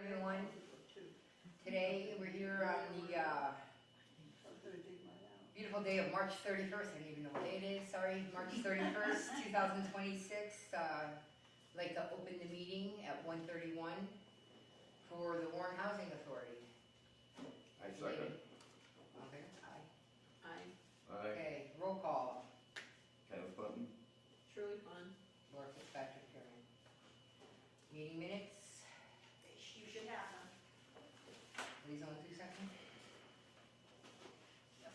Everyone, today we're here on the beautiful day of March 31st. I don't even know what day it is, sorry. March 31st, 2026. I'd like to open the meeting at 1:31 for the Warren Housing Authority. I second. Okay, aye. Aye. Aye. Okay, roll call. Kenneth Button. Shirley Pond. Laura Fitzpatrick, Karen. Meeting minutes. You should have them. Please only 2 seconds. Yep.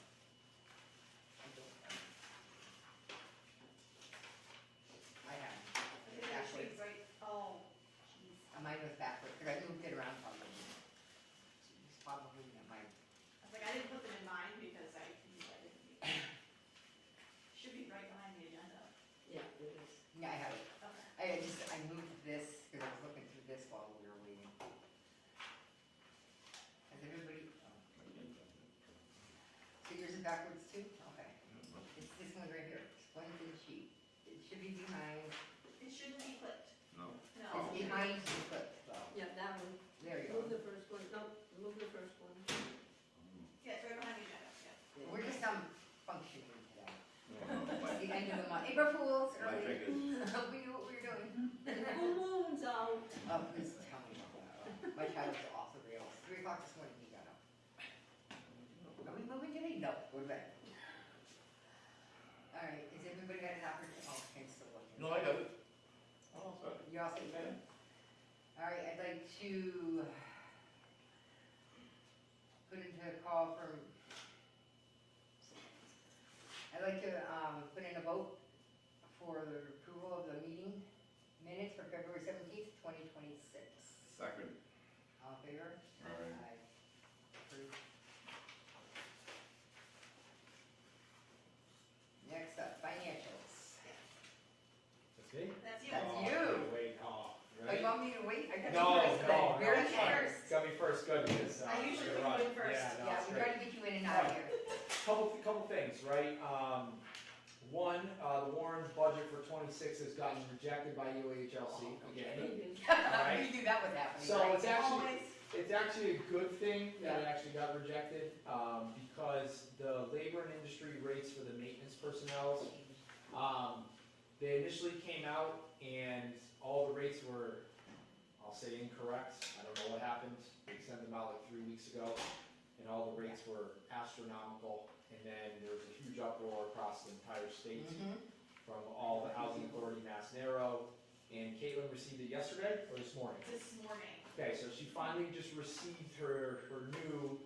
I have. I think I should right. Oh, jeez. Mine was backwards, because I moved it around probably. It's probably not mine. I was like, I didn't put them in mine because I didn't. Should be right behind the agenda. Yeah, it is. Yeah, I have it. Okay. I moved this, because I was looking through this while we were waiting. Has everybody, so yours is backwards too? Okay. It's this one right here, explain to the sheet. It should be behind, It shouldn't be clipped. No. No. it's behind the clip, though. Yeah, that one. There you Move go. the first one, no, move the first one. Yeah, it's right behind the agenda, We're just functioning today. No, It's my the end of the month. April Fools, my early. fingers. We knew what we were doing. The full moon's out. Oh, please tell me about that. My child was off the rails. 3 o'clock this morning, he got up. Are we moving today? No, we're back. All right, is everybody got an opportunity? Oh, Ken's still looking. No, I got it. Oh, sorry. You all set, good? All right, I'd like to put into a call from, I'd like to put in a vote for the approval of the meeting minutes for February 17th, 2026. Second. All in favor? Aye. Approved. Next up, financials. That's me? That's you. That's Oh, you. Wait, Oh, you right? want me to wait? I got No, you first today. no, Very no, first. first. Got me first, good, because. I usually you're put right. you in first. Yeah, no, Yeah, it's we great. try to get you in and out of here. Couple things, right? One, the Warren's budget for 26 has gotten rejected by UAHLC again. Alright. We knew that was happening, So right? it's actually a good thing that it actually got rejected, because the labor and industry rates for the maintenance personnel, they initially came out and all the rates were, I'll say incorrect. I don't know what happened. They sent them out like 3 weeks ago and all the rates were astronomical. And then there was a huge uproar across the entire state from all the Housing Authority, Mass Narrow. And Caitlin received it yesterday or this morning? This morning. Okay, so she finally just received her new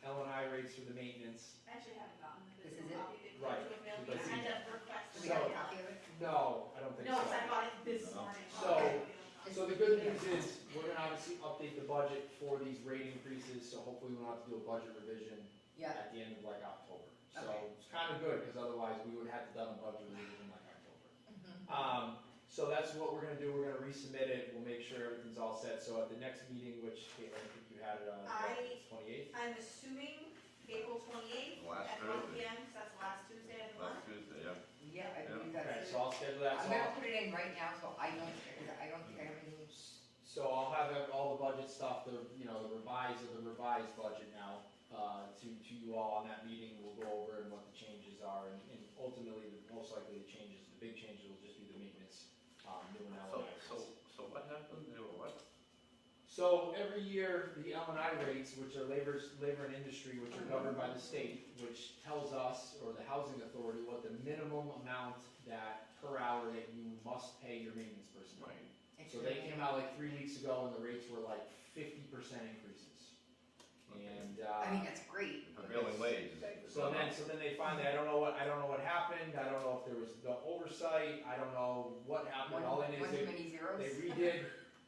L&I rates for the maintenance. I actually haven't gotten the This physical is it? copy. They Right. put it to mail me. But I see- had to request. Do we So- have a copy of it? No, I don't think No, so. because I got it this No. morning. So- Okay. So the good news is, we're gonna obviously update the budget for these rate increases, so hopefully we won't have to do a budget revision Yeah, at the end of like October. Okay. So it's kinda good, because otherwise we would have to done a budget revision like October. Mhm. So that's what we're gonna do, we're gonna resubmit it, we'll make sure everything's all set, so at the next meeting, which, Caitlin, I think you had it on I- 28th? I'm assuming April 28th Last at 1 Thursday. PM, because that's the last Tuesday of the Last month. Tuesday, yeah. yeah, I believe Okay, that's so it. I'll schedule that, I'm so gonna I'll, put it in right now, so I don't think I have anything. so I'll have all the budget stuff, the, you know, the revised budget now, to you all on that meeting, we'll go over and what the changes are, and ultimately, most likely the changes, the big changes will just be the maintenance, new and So, L&I rates. so what happened? They were what? So every year, the L&I rates, which are labor and industry, which are governed by the state, which tells us, or the housing authority, what the minimum amount that per hour that you must pay your maintenance personnel. Right. So they came out like 3 weeks ago and the rates were like 50% increases. And, I mean, that's great. Prevailing wage. is- so then they finally, I don't know what happened, I don't know if there was the oversight, I don't know what happened, all I know One is too many zeros?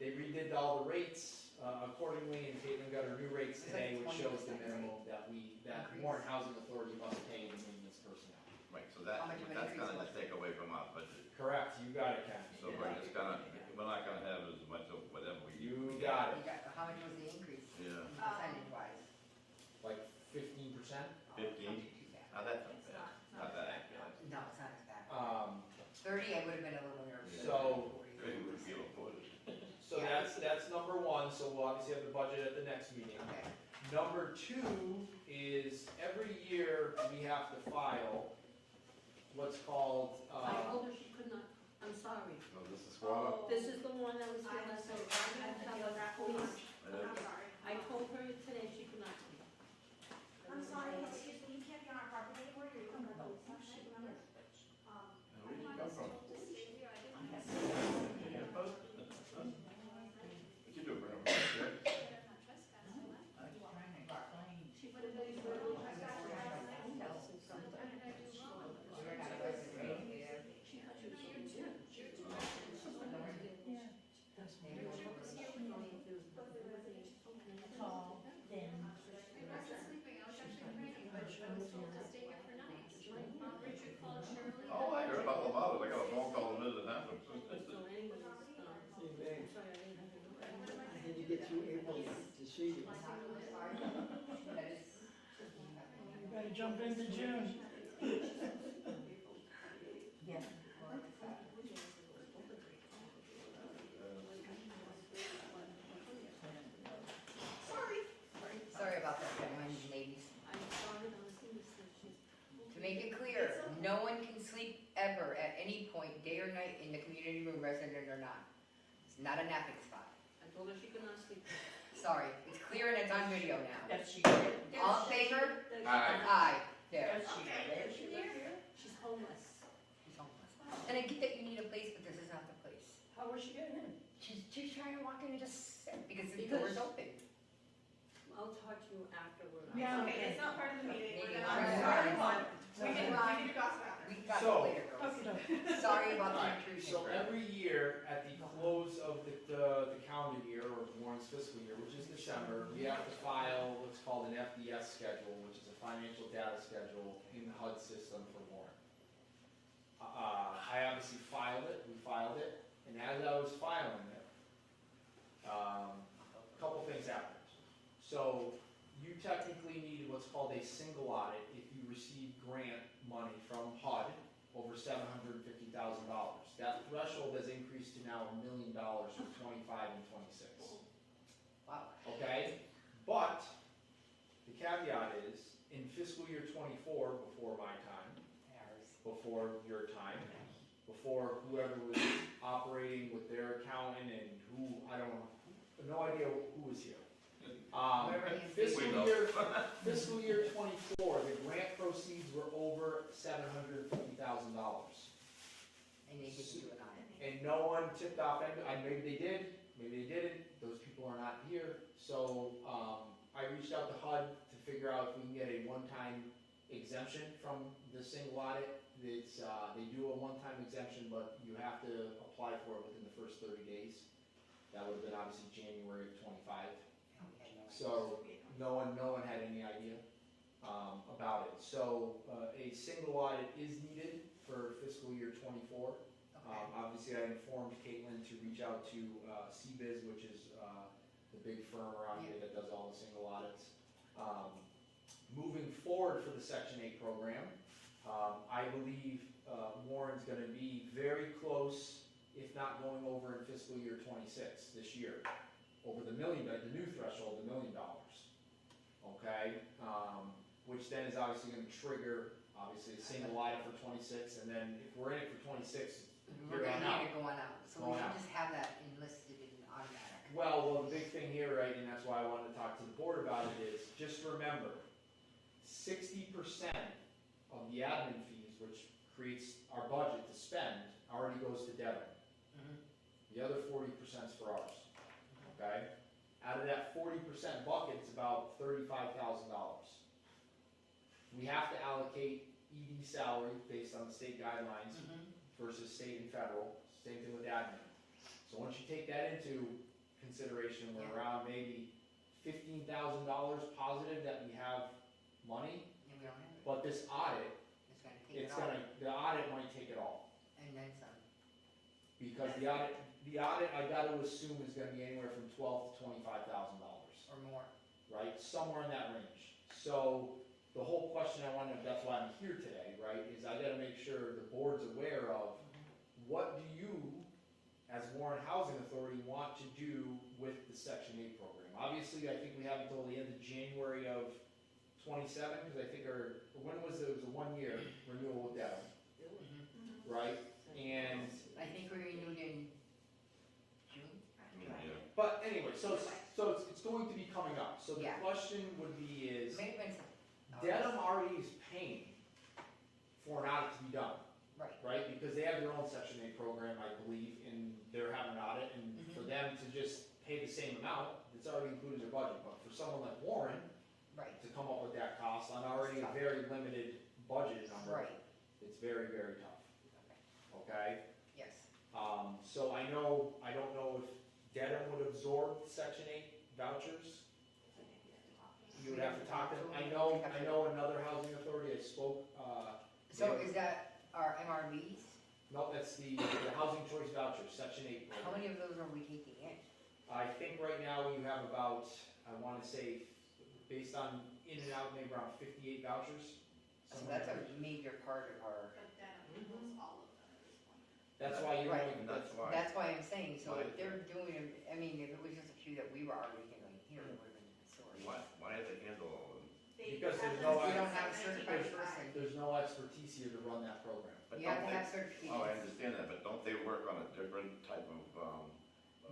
they redid all the rates accordingly, and Caitlin got her new rates It's like today, which shows the 20%, minimum that Increase. Warren Housing Authority must pay the maintenance personnel. Right, so How much of an that's increase gonna was just take away from our budget. Correct, you got it, Ken. So we're just gonna, we're not gonna have as much of whatever we. You got You it, got, how much was the increase? Yeah. Percentage wise? like 15%. 15? Now that's It's not bad. not Not that bad. accurate. No, it's not as bad. 30, I would have been a little nervous. So- 40. Good, we feel afforded. So that's number one, so we'll obviously obviously have the budget at the next meeting. Okay. Number two is every year we have to file what's called, I told her she could not, I'm sorry. No, this is squad. This is the one that was with I'm us, so so I sorry. didn't tell her that police. I'm sorry. I told her today she could not come. I'm sorry, excuse me, you can't be on our property anymore, you're coming to the Where did you come from? What you do, bring them back here? You're not a resident, yeah. Oh, I heard all about it, I got a phone call the minute it happened. So anyways, I'm sorry, I didn't have to look at it. Did you get through April to see you? That is. Gotta jump into June. Yeah. Sorry about that, gentlemen and ladies. I'm sorry, I was in this section. To make it clear, no one can sleep ever at any point, day or night, in the community room, resident or not. It's not a napping spot. I told her she could not sleep. Sorry, it's clear and it's on video now. Yes, she did. All in favor? Aye. Aye. There. Yes, she did. She's homeless. She's homeless. And I get that you need a place, but this is not the place. How was she getting in? She's trying to walk in and just sit, because the Because- door's open. I'll talk to you afterward. Yeah. Okay, it's not part of the meeting. Meeting. I'm sorry. We can gossip after. We got So- it later, girls. Okay. Sorry about the Alright, intrusion. so every year, at the close of the calendar year, or Warren's fiscal year, which is December, we have to file what's called an FDS schedule, which is a financial data schedule in the HUD system for Warren. I obviously we filed it, and as I was filing it, a couple things happened. So, you technically need what's called a single audit if you receive grant money from HUD over $750,000. That threshold has increased to now $1 million for 25 and 26. Wow. Okay? But, the caveat is, in fiscal year 24, before my time, before your time, before whoever was operating with their accountant and who, I don't know, no idea who was here. Whoever he is. We know. Fiscal year 24, the grant proceeds were over $750,000. And they didn't do it on it. And no one tipped off, maybe they did, maybe they didn't, those people are not here. So, I reached out to HUD to figure out if we can get a one-time exemption from the single audit. It's, they do a one-time exemption, but you have to apply for it within the first 30 days. That would have been obviously January of 25. So, no one had any idea, about it. So, a single audit is needed for fiscal year 24. Okay. Obviously, I informed Caitlin to reach out to CBiz, which is the big firm around here that does all the single audits. Moving forward for the Section 8 program, I believe Warren's going to be very close, if not going over in fiscal year 26 this year, over the new threshold, $1 million. Okay, which then is obviously going to trigger obviously a single audit for 26, and then if we're in it for 26. We're Here gonna on out. need it going out, so we Going should out. just have that enlisted in automatic. Well, the big thing here, right, and that's why I wanted to talk to the board about it, is just remember, 60% of the admin fees, which creates our budget to spend, already goes to Devon. The other 40% is for ours, okay? Out of that 40% bucket, it's about $35,000. We have to allocate ED salary based on the state guidelines versus state and federal, same thing with admin. So once you take that into consideration, we're around maybe $15,000 positive that we have money, And we don't have it, but this audit, it's gonna take it all, the audit might take it all. and then some. Because the audit, I gotta assume is gonna be anywhere from $12,000 to $25,000, Or more. right? Somewhere in that range. So, the whole question that's why I'm here today, right, is I gotta make sure the board's aware of what do you, as Warren Housing Authority, want to do with the Section 8 program. Obviously, I think we have until the end of January of 27, because I think when was it? It was a 1-year renewal with Dedham, Mhm. right? And, I think we renewed in June. Yeah. but anyway, so it's going to be coming up. So the Yeah. question would be is, May have been some. Dedham already is paying for an audit to be done, Right, right? Because they have their own Section 8 program, I believe, and they're having an audit, and for Mhm. them to just pay the same amount, it's already included in their budget. But for someone like Warren, right, to come up with that cost on already a very limited budget number, right, it's very, very tough, okay? yes. So I don't know if Dedham would absorb Section 8 vouchers. You would have to talk to them. I know another housing authority I spoke, So is that our MRBs? no, that's the housing choice vouchers, Section 8 How program. many of those are we taking in? I think right now you have about, I wanna say, based on in and out, maybe around 58 vouchers. So somewhere that's in a major part of our, But then almost all of them at this point. That's why you Right. And that's why. that's why I'm saying, so Right. if they're doing, I mean, if it was just a few that we were already doing here, it would have been a story. Why have they handle all of them? They Because have there's them no- We since don't have a certified 1995. person. There's no expertise here to run that program. But You have don't to they- have certificates. Oh, I understand that, but don't they work on a different type of,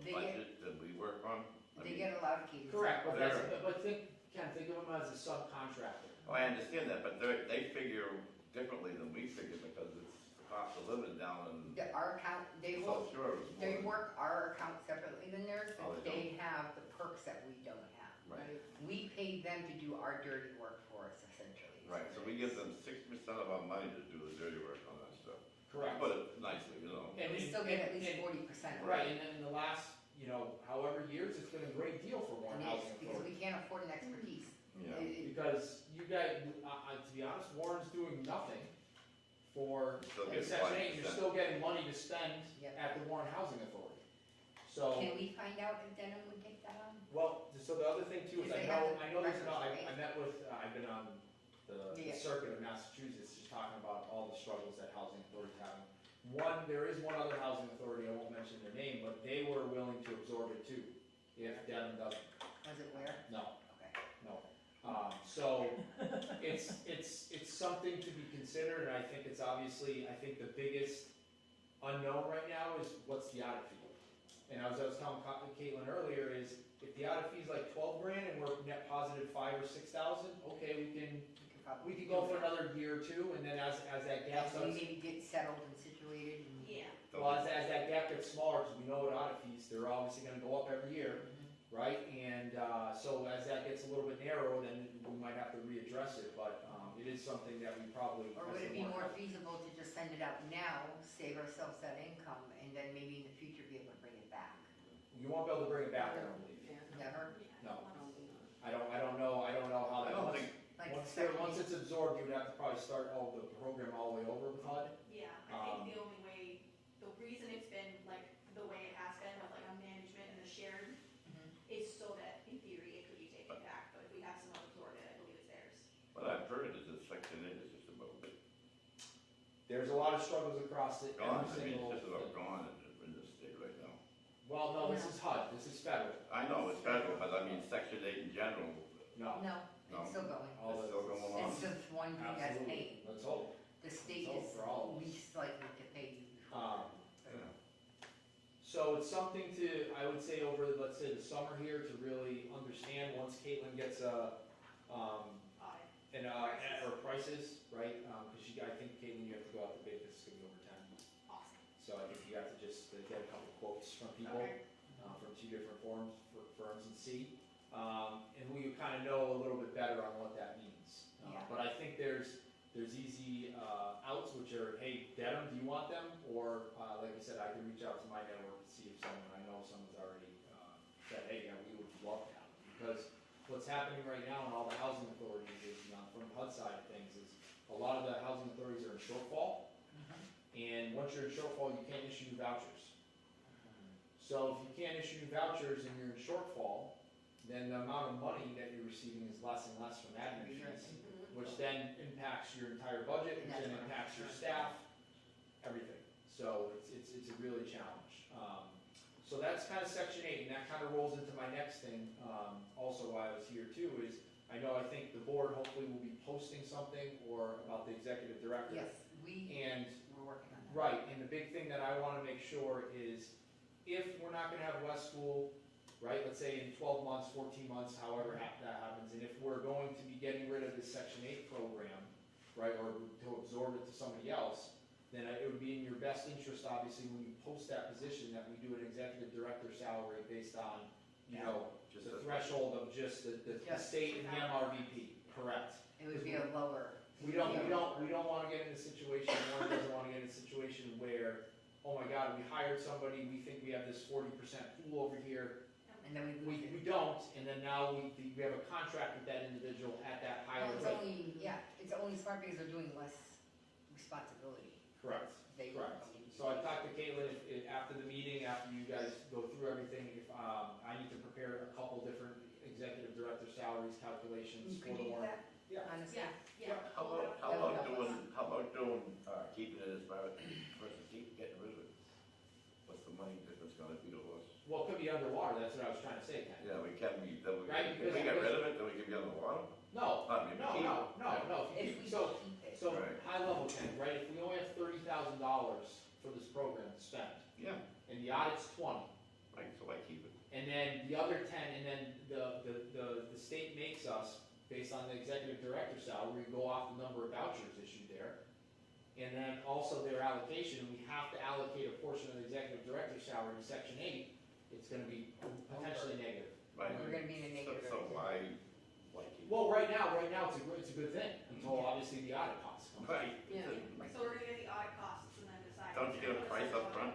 They budget than we work on? I They mean- get a lot of cases. Correct, but They're- but think of them as a subcontractor. Oh, I understand that, but they figure differently than we figure because it's the cost of living down in Our account, they will, South Shore is more. they work our account separately than theirs, Oh, but they they have the perks that we don't have. Right, We pay them to do our dirty work for us essentially. right, so we give them 60% of our money to do the dirty work on that stuff. Correct. Put it nicely, you know. And- We still get at and- least and- 40%. Right, and then in the last, however years, it's been a great deal for Warren It Housing is, because Authority. we can't afford an expertise. Yeah. Because you guys, to be honest, Warren's doing nothing for Still like getting Section 8, 5%. you're still getting money to spend Yep. at the Warren Housing Authority. So, Can we find out if Denham would take that on? well, so the other thing too is If I they know, have I know there's records, another, right? I met with, I've been on the Yeah. circuit of Massachusetts, just talking about all the struggles that housing authorities having. There is one other housing authority, I won't mention their name, but they were willing to absorb it too, if Dedham doesn't. Was it where? No, Okay. no. So, it's something to be considered, and I think it's obviously, I think the biggest unknown right now is what's the audit fee? And as I was telling Caitlin earlier, is if the audit fee is like 12 grand and we're net positive 5,000 or 6,000, okay, we can go for another year or two, and then as that gap As we starts, maybe get settled and situated and. Yeah. well, as that gap gets smaller, because we know what audit fees, they're obviously gonna go up every year, right? And, so as that gets a little bit narrow, then we might have to readdress it, but, it is something that we probably. Or would it be more feasible to just send it out now, save ourselves that income, and then maybe in the future be able to bring it back? You won't be able to bring it back, I don't believe. Never? No. I don't know how I that, don't once, think, Like once it's absorbed, you would have to probably start the program all the way over with HUD. Yeah, I think the only way, the reason it's been like the way it has been with like a management and a shared Mhm. is so that in theory it could be taken back, but if we have someone absorb it, I believe it's theirs. what I've heard is that Section 8 is just about There's a lot of struggles across it, gone, every I mean, single. it's just about gone in this state right now. Well, no, this is HUD, this is federal. I know it's federal, but I mean, Section 8 in general, No. No, No. it's still going. All it's the- still going on. It's just one thing that's Absolutely. paying. Let's hope. The state So is for all of us. least likely to pay you. Yeah. So it's something to, I would say over, let's say, the summer here to really understand, once Caitlin gets Audit. or prices, right? Cause I think Caitlin, you have to go out to bid, this is gonna be over 10. Awesome. So I think you have to just get a couple quotes from people, Okay. from two different firms and see. And we kind of know a little bit better on what that means. Yeah. But I think there's easy outs, which are, hey, Dedham, do you want them? Or, like I said, I can reach out to my network and see if I know someone's already said, hey, yeah, we would love to have them. Because what's happening right now in all the housing authorities is, from the HUD side of things, is a lot of the housing authorities are in shortfall. And once you're in shortfall, you can't issue new vouchers. So if you can't issue new vouchers and you're in shortfall, then the amount of money that you're receiving is less and less from admin fees, which then impacts your entire budget, which then impacts your staff, everything. So it's a really challenge. So that's kind of section 8, and that kind of rolls into my next thing, also why I was here too, is I know I think the board hopefully will be posting something or about the executive director. Yes, And, we're working on that. right, and the big thing that I wanna make sure is, if we're not gonna have West School, right, let's say in 12 months, 14 months, however that happens, and if we're going to be getting rid of this section 8 program, right, or to absorb it to somebody else, then it would be in your best interest, obviously, when you post that position, that we do an executive director salary based on, you know, Just the a- threshold of just the Just state and the MRVP, correct? It would be a lower, We don't wanna get in a situation, Warren doesn't wanna get in a situation where, oh my God, we hired somebody, we think we have this 40% pool over here, and then we lose we it. don't, and then now we have a contract with that individual at that higher Well, it's rate. only, yeah, it's only smart because they're doing less responsibility. Correct. They Correct. don't need to So I do. talked to Caitlin, if after the meeting, after you guys go through everything, if, I need to prepare a couple different executive director salaries calculations for Could the you do warrant. that? Yeah. Honestly? Yeah. How about doing, keeping it as private versus getting rid of it? What's the money difference gonna be to us? Well, it could be underwater, that's what I was trying to say, Ken. Yeah, we can be, then we, Right, if we because- get rid of it, then we can be on the water? No, Not maybe keep it. no. If we So, keep it. so Right. high level, Ken, right, if we only have $30,000 for this program to spend, Yeah, and the audit's 20, right, so I keep it. and then the other 10, and then the state makes us, based on the executive director salary, we go off the number of vouchers issued there. And then also their allocation, we have to allocate a portion of the executive director's salary in section 8, it's gonna be potentially negative. Right. We're gonna be in a negative. So why keep it? Well, right now, it's a good thing, until obviously the audit costs come. Right. Yeah. So we're gonna get the audit costs and then decide. Don't you get a price up front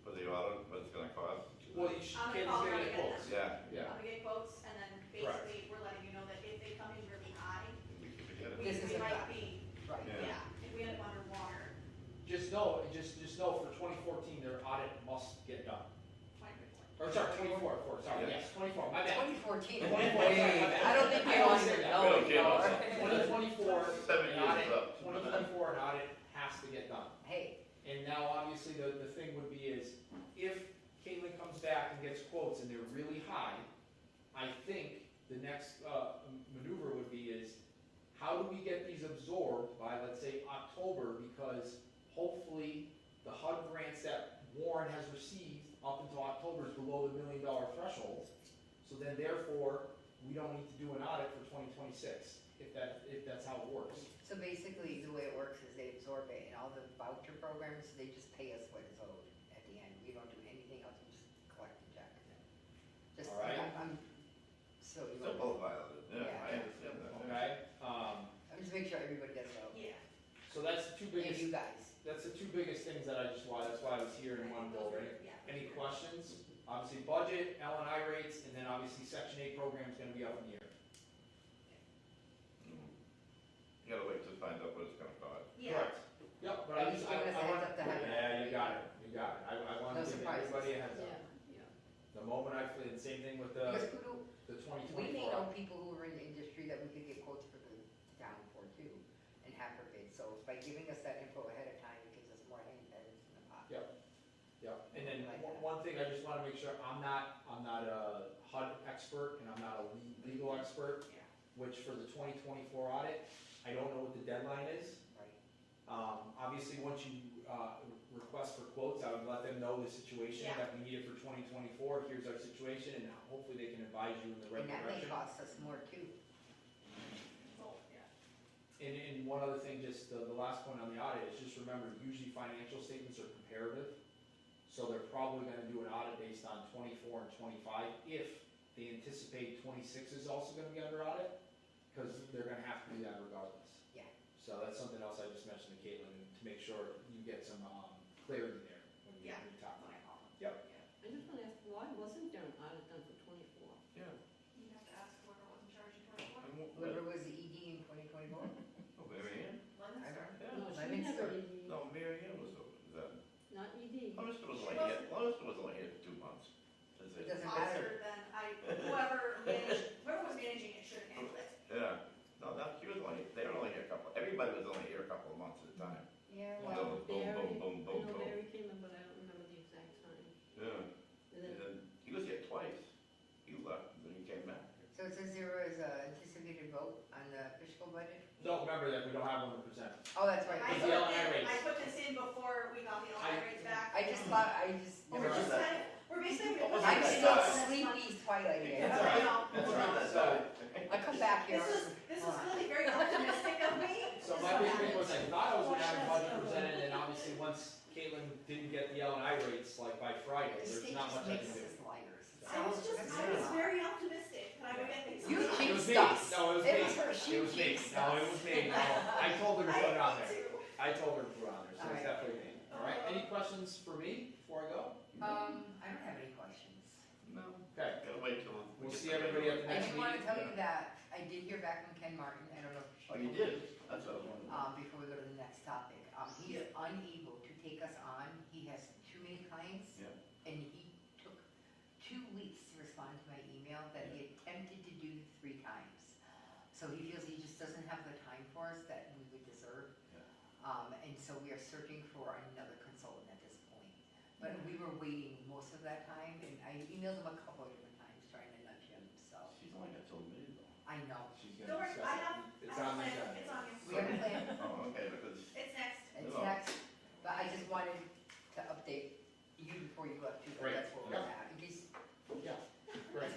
for the audit, what it's gonna cost? Well, you should, I'm gonna Ken's call gonna her get again. quotes. Yeah, Yeah. I'm gonna get quotes and then Correct. basically we're letting you know that if they come in really high, we can forget it. we This is we a might fact. be, Right. Yeah. if we end up underwater, Just know for 2014, their audit must get done. 2024. Or sorry, 24, sorry, Yeah. yes, 24, my bad. 2014, 24, way, sorry, my bad. I don't think they I want always to say that. know We don't care about anymore. 2024, 7 an years audit, up. 2024, an audit has to get done. Hey, And now, obviously, the thing would be is, if Caitlin comes back and gets quotes and they're really high, I think the next, maneuver would be is, how do we get these absorbed by, let's say, October, because hopefully the HUD grants that Warren has received up until October is below the $1 million threshold, so then therefore, we don't need to do an audit for 2026, if that's how it works. so basically, the way it works is they absorb it, and all the voucher programs, they just pay us what is owed at the end. We don't do anything else, we just collect the check. Just, All right. I'm, so, you Still both violated, yeah, Yeah. I understand that. Okay, I'm just making sure everybody gets it. Yeah. so that's the two And biggest you guys. That's the two biggest things that that's why I was here and wanted to go over it. Yeah. Any questions? Obviously, budget, L and I rates, and then obviously section 8 program is gonna be up in the air. You gotta wait to find out what it's gonna cost. Yeah. Correct. Yep, but I And just, he's giving us a want. heads up to have it. Yeah, you got it. I want No to give surprises. everybody a heads up. Yeah. The moment and same thing with Because the who do, the we may 2024. know people who are in the industry that we could get quotes for the town for too, and have her bid, so by giving us that info ahead of time, it gives us more hand in the pot. Yep, and then Like one thing I just wanna make sure, I'm not a HUD expert and I'm not a legal expert, Yeah. which for the 2024 audit, I don't know what the deadline is. Right. Obviously, once you, request for quotes, I would let them know the situation, Yeah. that we need it for 2024, here's our situation, and hopefully they can advise you in the right And that may direction. cost us more too. So, yeah. And one other thing, just the last point on the audit, is just remember, usually financial statements are comparative, so they're probably gonna do an audit based on 24 and 25, if they anticipate 26 is also gonna be under audit, because they're gonna have to do that regardless. Yeah. So that's something else I just mentioned to Caitlin, to make sure you get some, clarity there when you, Yeah. when you talk to Okay. them. Yep. I just want to ask, why wasn't there an audit done for 24? Yeah. You have to ask whoever was in charge in 24. Whoever was the ED in 2024? Oh, Mary Ann? Lemonster. Yeah. No, she Lemonster. never ED, No, Mary Ann was, that, not ED. Lemonster was only here, Lemonster was only here for 2 months. That's It it. doesn't matter. Officer, then whoever was managing it should have handled it. Yeah, no, she was only, they were only here everybody was only here a couple of months at a time. Yeah, Well, well, Boom, boom, Barry- boom, boom, I know boom. Barry came come and present. Oh, that's right. I With the L&I put rates. I put this in before we got the L&I rates back. I just thought, I just. We're Never just heard kind of, we're basically. What was I'm that still guy? sleepy twilight Yeah, again. I know. That's right, So, I come back here. This was really very optimistic of me. so my big thing was, I thought I was gonna have a budget presented, and obviously, once Caitlin didn't get the L&I rates, like, by Friday, The there's state not just much I makes can do. us liars. I was very optimistic that I would get things. You done. It was jinxed me, us. no, it was It me, was her, she it was me, jinxed no, it us. was me, no, I told her to put it on there. Me too. I told her to put it on there, so it's Alright. definitely me. Alright, any questions for me before I go? I don't have any questions. No. Okay, Gotta wait till. we we'll get see together. everybody at the I next did meeting. want to tell you that I did hear back from Ken Martin, I don't know if she. Oh, you did? That's what I was wondering. Before we go to the next topic, he's unable to take us on, he has too many clients. Yeah. And he took 2 weeks to respond to my email that he attempted to do 3 times. So he feels he just doesn't have the time for us that we would deserve. Yeah. And so we are searching for another consultant at this point. But we were waiting most of that time, and I emailed him a couple of different times trying to nudge him, so, She's only got till May though. I know. She's Don't gonna worry, discuss I have, it. It's I have on a the plan. agenda. It's on you. We have a plan, Oh, okay, because, It's next. it's No. next, but I just wanted to update you before you left too, but Right, that's where we're yeah. at, in case. Great,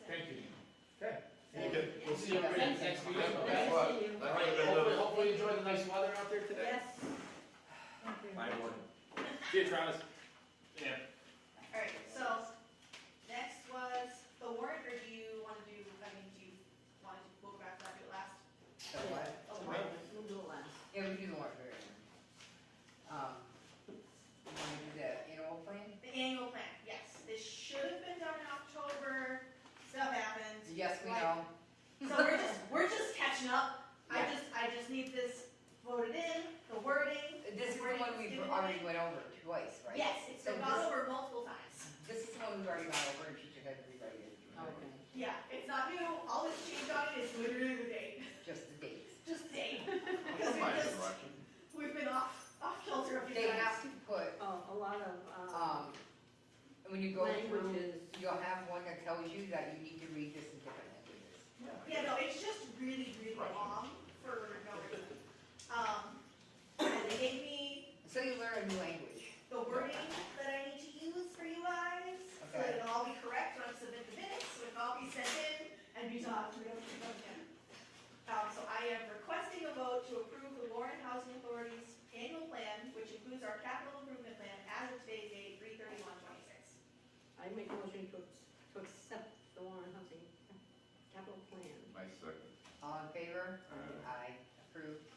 thank you. Okay, thank you. we'll see everybody at the next meeting, okay? Thanks a lot. Nice to see you. Alright, hopefully you enjoy the nice weather out there today. Yes. Bye, everyone. See you, Travis. Alright, so next was the warrant, or do you wanna do, I mean, do you wanna, we'll go back to that, do it last? So what? Oh, the warrant. We'll do it last. Yeah, we do the warrant very you wanna do the annual plan? The annual plan, yes, this should have been done in October, stuff happens. Yes, we Like, know. So we're just catching up, Yeah. I just need this voted in, the wording. This is the one we've already went over twice, right? Yes, it's been So gone this- over multiple times. This is the one we've already gone over, and she just had to rewrite it. Okay. Yeah, it's not new, all that's changed on it is literally the date, Just the dates. just date. That's my direction. We've been off kilter a few They times. have to put, Oh, a lot of, when you go through, languages. you'll have one that tells you that you need to read this in different languages. Yeah, no, it's just really, really long for no reason. And they gave me So you learn a new language. the wording that I need to use for you guys, so that it'll all be correct when I submit the minutes, so it can all be sent in and be done, we don't keep them in. So I am requesting a vote to approve the Warren Housing Authority's annual plan, which includes our capital improvement plan as of today's date, 3/31/26. I make a motion to accept the Warren Housing capital plan. My second. All in favor? Aye. Aye, approved.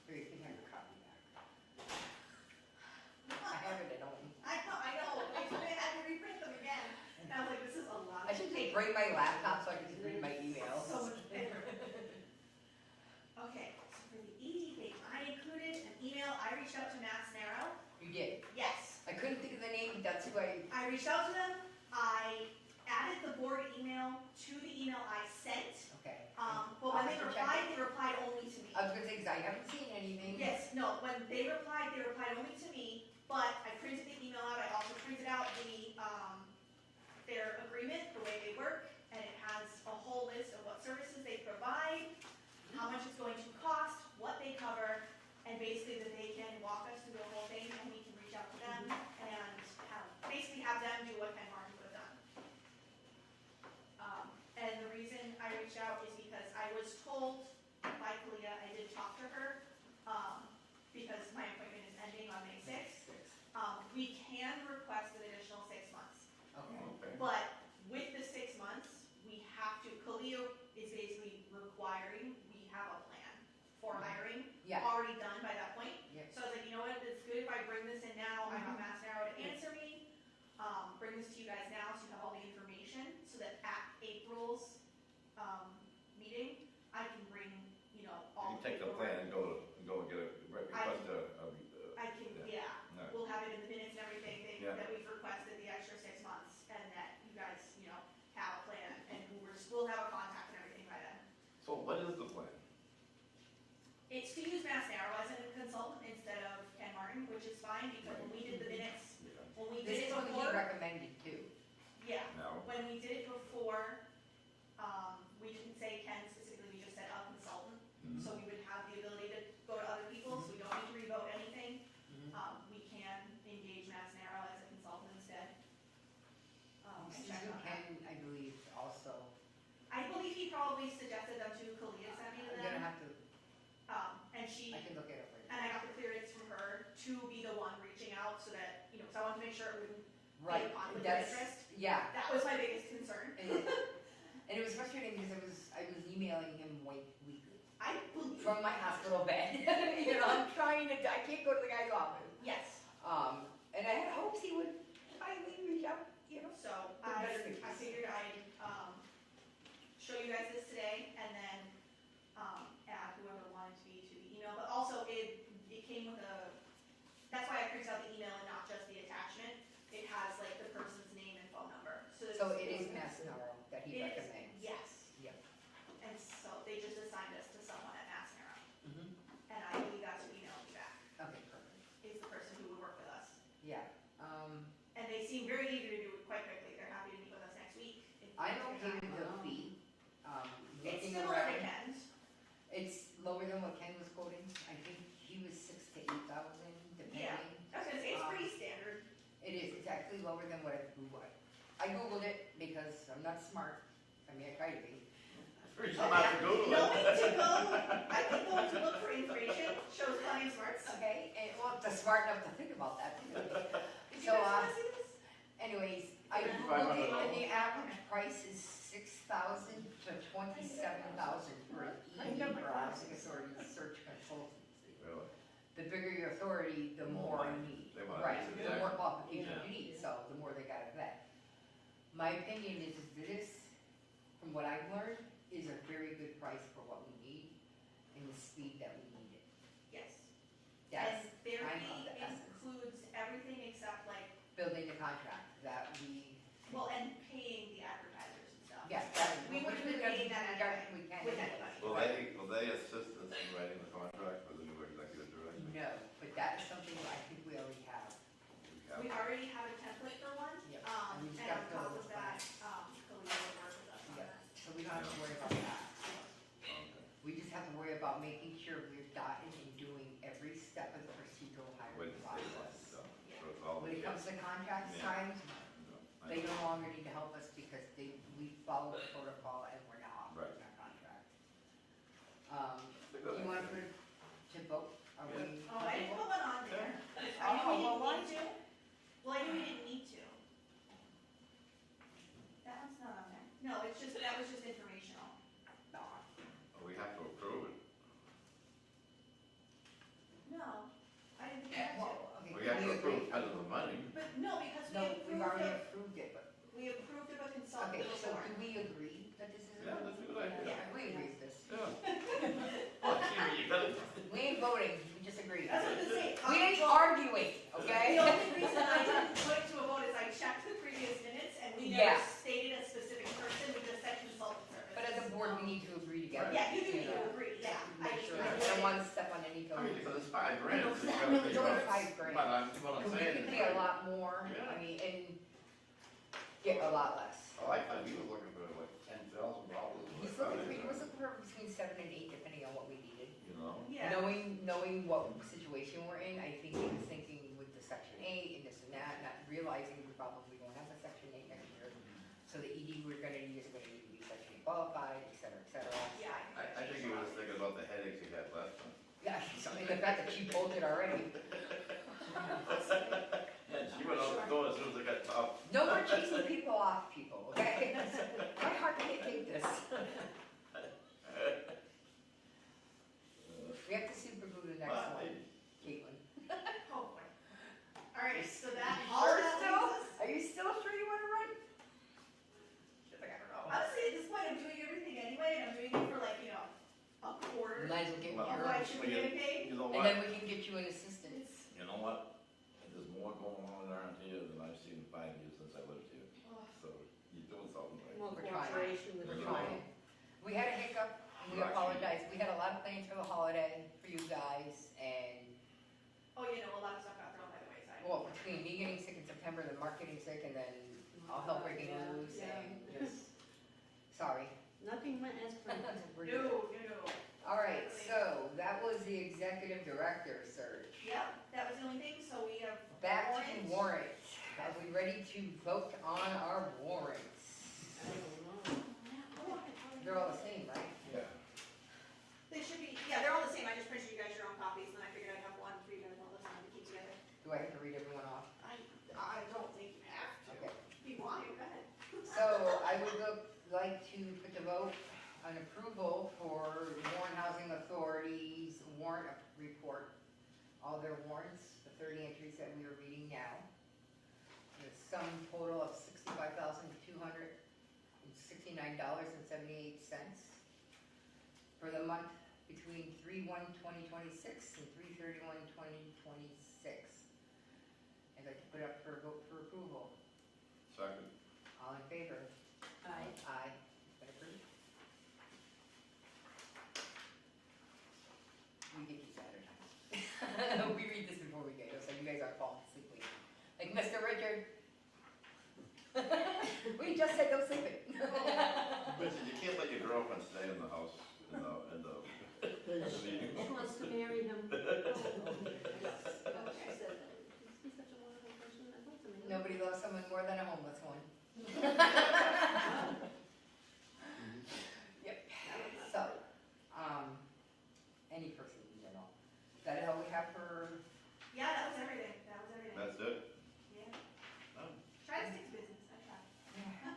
Here, you can have your copy back. I have it at home. I know, I had to reprint them again, and I was like, this is a lot I of should just paper. bring my laptop so I can just read my emails. So much paper. Okay, so for the ED page, I included an email, I reached out to Matt Snarrow, You did. yes, I couldn't think of the name, that's who I, I reached out to them, I added the board email to the email I sent, okay. but when I'll have to check they replied only to me. I was gonna say, 'cause I haven't seen anything. Yes, no, when they replied only to me, but I printed the email out, I also printed out their agreement, the way they work, and it has a whole list of what services they provide, how much it's going to cost, what they cover, and basically that they can walk us through the whole thing, and we can reach out to them and basically have them do what Ken Martin would have done. And the reason I reached out is because I was told by Kalia, I did talk to her, because my appointment is ending on May 6th. always suggested them to, Kalia sent me to I'm gonna them. have to, And she, I can look it up right and I got the clearance from her to be the one reaching out so that, you know, because I wanted to make sure it wouldn't be Right, a conflict of that's, interest. yeah, That was my biggest concern. and it was frustrating because I was emailing him weekly I believe. from my hospital bed. You know, I'm trying to, I can't go to the guy's office. Yes, And I had hopes he would finally reach out, you know. so I figured I'd, show you guys this today and then, add whoever wanted to be to the email, but also it came with a, that's why I printed out the email and not just the attachment. It has like the person's name and phone number, so. So it is Mass Neuro that he It is, recommends. yes. Yep. And so they just assigned us to someone at Mass Narrow, Mhm. and I believe that's who emailed me back, Okay, perfect. is the person who would work with us. Yeah, And they seem very eager to do it quite quickly, they're happy to meet with us next week. I'm okay with the fee. It's Looking similar to around, Ken's, it's lower than what Ken was quoting. I think he was 6,000 to 8,000 depending. I was gonna say, it's pretty standard. It is, it's actually lower than what I Googled it because I'm not smart. I mean, I try to be. Free some out to Google Knowing it. to go, I think going to look for information shows plenty of smarts. Okay, and well, they're smart enough to think about that too. Did you So, guys wanna see this? anyways, I Googled it and the average price is 6,000 to 27,000 for an ED browsing authority search consultancy. Really? The bigger your authority, the more you need. They want Right, these the exact- more qualifications you need, so the more they gotta vet. My opinion is this, from what I've learned, is a very good price for what we need and the speed that we need it. Yes. That's And their kind of fee the essence. includes everything except like, Building the contract that we, well, and paying the advertisers and stuff. yes, that. We wouldn't be paying that anyway, We can. with anyway. anybody. Will they assist us in writing the contract for the new executive director? No, but that is something that I think we already have. We already have a template for one, Yep. and we just on gotta fill top it of with that, Kalia will work with us on Yeah, that. so we don't have to worry about that. Okay. We just have to worry about making sure we're dotting and doing every step of the procedural With hiring the state process. license, so it's all. When it comes to contract Yeah. times, No, I they know. no longer need to help us because we follow the protocol and we're now operating our contract. It's a good Do you want to idea. put it to vote? Are we? Oh, I didn't put one on there. I Oh, knew well, we why didn't need to. Well, I knew we didn't need to. That one's not on there. No, it's just, that was just informational. No. We have to approve it. No, I didn't think we had to. Well, okay, We have to agree? approve because of the money. But no, because No, we've we already approved approved it, but, of a consultant okay, so before. do we agree that this is? Yeah, that's a good idea. Yeah, we agree with this. Yeah. Well, you gotta. We ain't voting, we just agreed. That's what I was gonna say. We ain't arguing, okay? The only reason I didn't put it to a vote is I checked the previous minutes and we Yeah. never stated a specific person, we just said consultant services. But as a board, we need to agree together. Yeah, you do need know, to agree, yeah. Make sure I I don't want to step on any I toes. mean, because it's $5 grand. No, it's it's not gotta really be only right. $5 grand. But what I'm Because we saying could is. pay a lot more, Yeah. I mean, and get a lot less. Oh, I thought he was looking for like $10,000. He was looking for between 7 and 8, depending on what we needed. You know? Yeah. Knowing what situation we're in, I think he was thinking with the section 8 and this and that, not realizing we probably won't have a section 8 next year. So the ED we're gonna use are gonna need to be section 8 qualified, et cetera, et cetera. Yeah. I think he was thinking about the headaches he had last time. Yeah, so, and the fact that she bolted already. And she went out the door as soon as it got tough. No more chasing people off, people, okay? My heart can't take this. We have to super glue the next Well, one, Caitlin. Oh, boy. All right, so that, You all sure that still? leaves us. Are you still sure you wanna run? She's like, I don't know. Honestly, at this point, I'm doing everything anyway, and I'm doing it for like, a quarter Might as well get Well, of your, what I should be Well, getting paid. You know and what? then we can get you an assistant. It's, You know what? There's more going on around here than I've seen in 5 years since I lived here. oh, So you're doing something right. More We're trying. cooperation with We're the. trying. We had a hiccup, and we We're actually- apologize. We had a lot of plans for the holiday for you guys, and, oh, a lot of stuff got thrown by the wayside. well, between me getting sick in September, then Mark getting sick, and then all hell breaking Yeah, loose, yeah. and just, sorry. Nothing went as planned. We're No, good. no. All right, so that was the executive director search. Yep, that was the only thing, so we have. Back to warrants. warrants. Are we ready to vote on our warrants? I don't know. They're all the the same, right? Yeah. They should be, yeah, they're all the same, I just printed you guys your own copies, and then I figured I'd have one for you guys all this time to keep together. Do I have to read everyone off? I don't think you have to. Okay. If you want, you go ahead. So I would like to put the vote on approval for Warren Housing Authority's warrant report. All their warrants, the 30 entries that we are reading now. The sum total of $65,269.78 for the month between 3/1/2026 and 3/31/2026. I'd like to put up for a vote for approval. Second. All in favor? Aye. Aye. Been approved. We get these ahead of time. We read this before we get it, so you guys aren't falling asleep waiting. Like Mr. Richard. We just said no sleeping. Richard, you can't let your girlfriend stay in the house, in the meeting. She wants to marry him. She said that. He's such a wonderful person. I thought so. Nobody loves someone more than a homeless one. Yep, so, any person in general. Is that all we have for, Yeah, that was everything, That's it? Yeah. Oh. Try to stick to business, I try.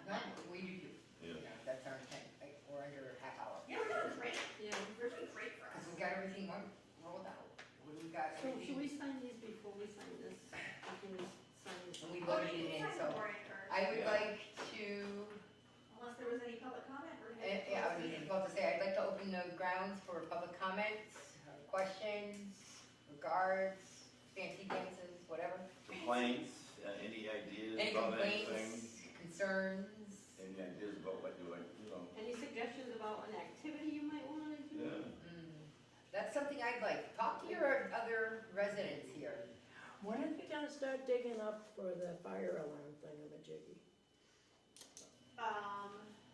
no, we do you. Yeah. You know, that's our intent, like, we're under a half hour. Yeah, we're doing great, Yeah. we're doing great for us. Because we got everything rolled out. We got So should we everything. sign these before we sign this? We can sign this. And we Oh, voted you it in, can sign so the warrant first. I would Yeah. like to, Unless there was any public comment, we're gonna. yeah, I was about to say, I'd like to open the grounds for public comments, questions, regards, fancy dances, whatever. Complaints, any ideas Any about anything? complaints, concerns? Any ideas about what you like, Any suggestions about an activity you might wanna do? Yeah. That's something I'd like. Talk to your other residents here. When are you gonna start digging up for the fire alarm thing in the jiggy?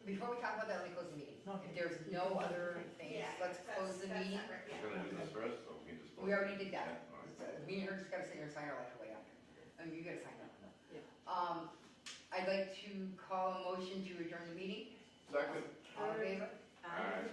Before we talk about that, let me close the meeting. Okay. If there's no other things, Yeah, let's close the meeting. separate, yeah. We're gonna do this first, or we can just. We already did that. Yeah, all right. Me and her just gotta sit here and sign our life away after. You gotta sign up. Yeah. I'd like to call a motion to adjourn the meeting. Second. All in favor? Alright.